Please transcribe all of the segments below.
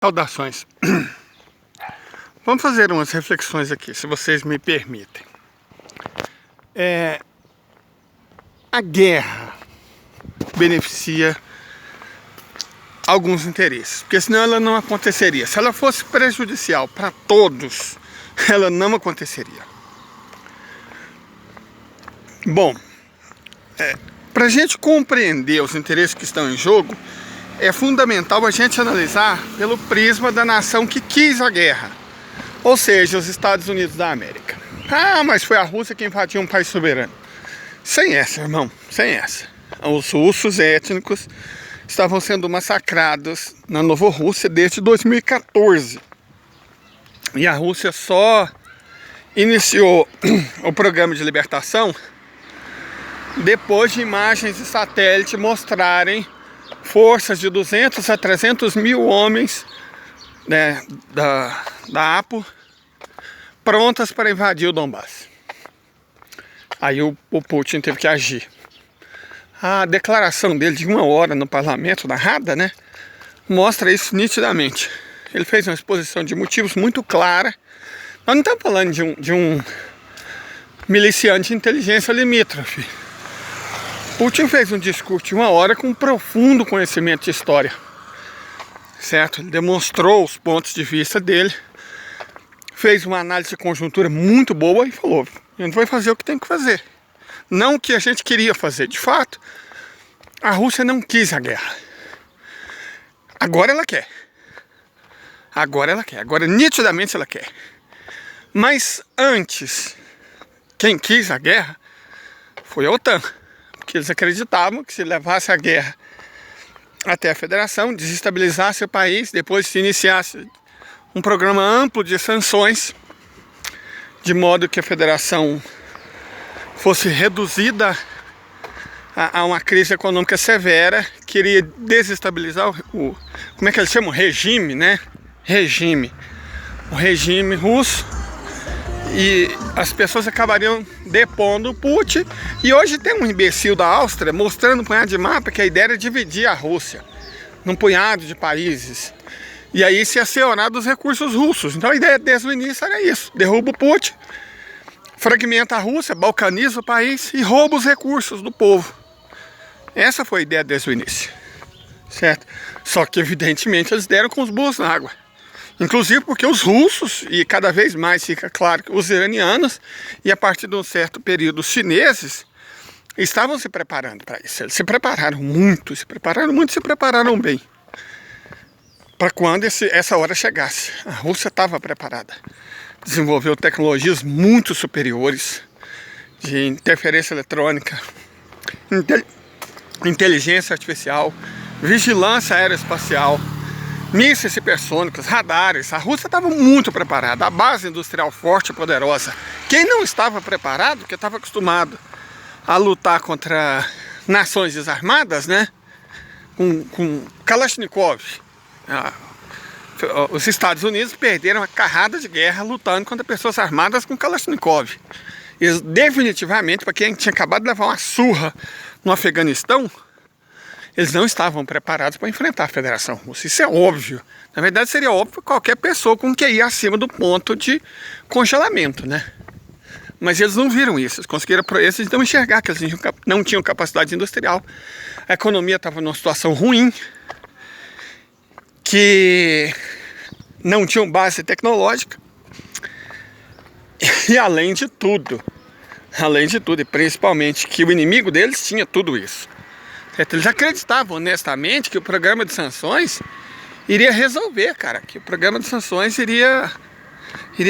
Saudações. Vamos fazer umas reflexões aqui, se vocês me permitem. A guerra beneficia alguns interesses, porque senão ela não aconteceria. Se ela fosse prejudicial para todos, ela não aconteceria. Bom, para a gente compreender os interesses que estão em jogo, é fundamental a gente analisar pelo prisma da nação que quis a guerra, ou seja, os Estados Unidos da América. Ah, mas foi a Rússia que invadiu um país soberano. Sem essa, irmão, sem essa. Os russos étnicos estavam sendo massacrados na Novorrússia desde 2014. E a Rússia só iniciou o programa de libertação depois de imagens de satélite mostrarem forças de 200 a 300 mil homens, né, da APO prontas para invadir o Donbass. Aí o Putin teve que agir. A declaração dele de 1 hora no parlamento, narrada, né, mostra isso nitidamente. Ele fez uma exposição de motivos muito clara. Nós não estamos falando de um miliciano de inteligência limítrofe. Putin fez um discurso de 1 hora com um profundo conhecimento de história, certo? Ele demonstrou os pontos de vista dele, fez uma análise de conjuntura muito boa e falou: a gente vai fazer o que tem que fazer, não o que a gente queria fazer. De fato, a Rússia não quis a guerra. Agora ela quer. Agora nitidamente ela quer. Mas antes, quem quis a guerra foi a OTAN. Que eles acreditavam que se levasse a guerra até a federação, desestabilizasse o país, depois se iniciasse um programa amplo de sanções, de modo que a federação fosse reduzida a uma crise econômica severa, que iria desestabilizar o como é que eles chamam? Regime, né? O regime russo. E as pessoas acabariam depondo o Putin. E hoje tem um imbecil da Áustria mostrando um punhado de mapa que a ideia era dividir a Rússia num punhado de países. E aí se acionar dos recursos russos. Então a ideia desde o início era isso: derruba o Putin, fragmenta a Rússia, balcaniza o país e rouba os recursos do povo. Essa foi a ideia desde o início, certo? Só que evidentemente eles deram com os burros na água. Inclusive porque os russos, e cada vez mais fica claro que os iranianos, e a partir de um certo período os chineses, estavam se preparando para isso. Eles se prepararam bem, para quando essa hora chegasse. A Rússia estava preparada. Desenvolveu tecnologias muito superiores de interferência eletrônica, inteligência artificial, vigilância aeroespacial, mísseis hipersônicos, radares. A Rússia estava muito preparada, a base industrial forte e poderosa. Quem não estava preparado, porque estava acostumado a lutar contra nações desarmadas, né, com Kalashnikov. Os Estados Unidos perderam a carrada de guerra lutando contra pessoas armadas com Kalashnikov. Eles definitivamente, para quem tinha acabado de levar uma surra no Afeganistão, eles não estavam preparados para enfrentar a Federação Russa. Isso é óbvio. Na verdade, seria óbvio para qualquer pessoa com QI acima do ponto de congelamento, né? Mas eles não viram isso. Eles conseguiram eles não enxergar que eles não tinham capacidade industrial. A economia estava numa situação ruim, que não tinham base tecnológica. E além de tudo, e principalmente que o inimigo deles tinha tudo isso. Eles acreditavam honestamente que o programa de sanções iria resolver, cara, que o programa de sanções iria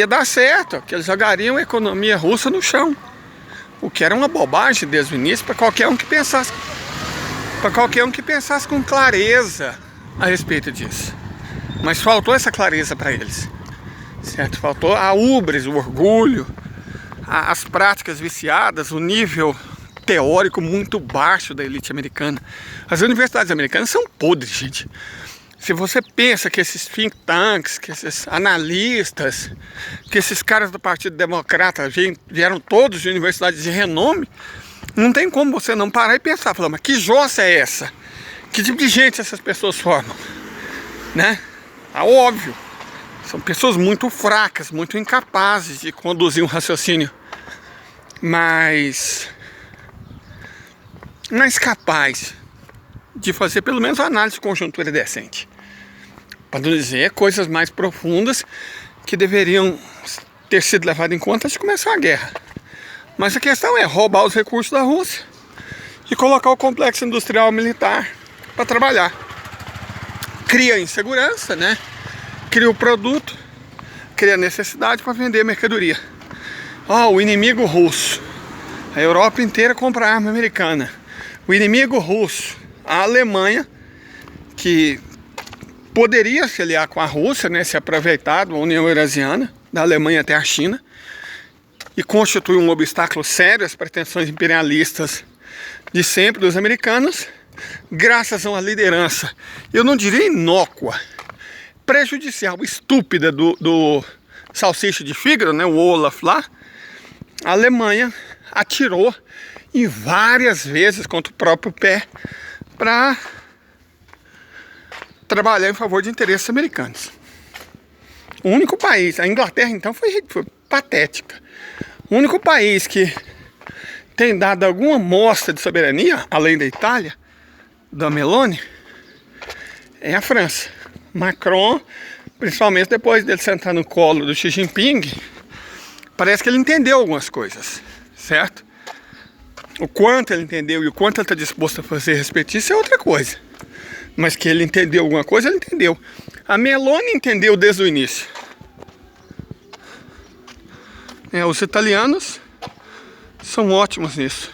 dar certo, que eles jogariam a economia russa no chão, o que era uma bobagem desde o início para qualquer um que pensasse com clareza a respeito disso. Mas faltou essa clareza para eles, certo? Faltou a ubres, o orgulho, as práticas viciadas, o nível teórico muito baixo da elite americana. As universidades americanas são podres, gente. Se você pensa que esses think tanks, que esses analistas, que esses caras do Partido Democrata vieram todos de universidades de renome, não tem como você não parar e pensar, mas que jossa é essa? Que tipo de gente essas pessoas formam, né? É óbvio. São pessoas muito fracas, muito incapazes de conduzir um raciocínio mais capaz de fazer pelo menos uma análise de conjuntura decente. Para não dizer coisas mais profundas que deveriam ter sido levadas em conta antes de começar a guerra. Mas a questão é roubar os recursos da Rússia e colocar o complexo industrial militar para trabalhar. Cria insegurança, né? Cria o produto, cria necessidade para vender mercadoria. O inimigo russo. A Europa inteira compra arma americana. O inimigo russo, a Alemanha, que poderia se aliar com a Rússia, né, se aproveitar da União Eurasiana, da Alemanha até a China, e constitui um obstáculo sério às pretensões imperialistas de sempre dos americanos, graças a uma liderança, eu não diria inócua, prejudicial, estúpida do salsicha de Fígaro, né, o Olaf lá. A Alemanha atirou e várias vezes contra o próprio pé para trabalhar em favor de interesses americanos. O único país, a Inglaterra então foi patética. O único país que tem dado alguma mostra de soberania, além da Itália, da Meloni, é a França. Macron, principalmente depois dele sentar no colo do Xi Jinping, parece que ele entendeu algumas coisas, certo? O quanto ele entendeu e o quanto ele está disposto a fazer a respeito disso é outra coisa. Mas que ele entendeu alguma coisa, ele entendeu. A Meloni entendeu desde o início. Os italianos são ótimos nisso.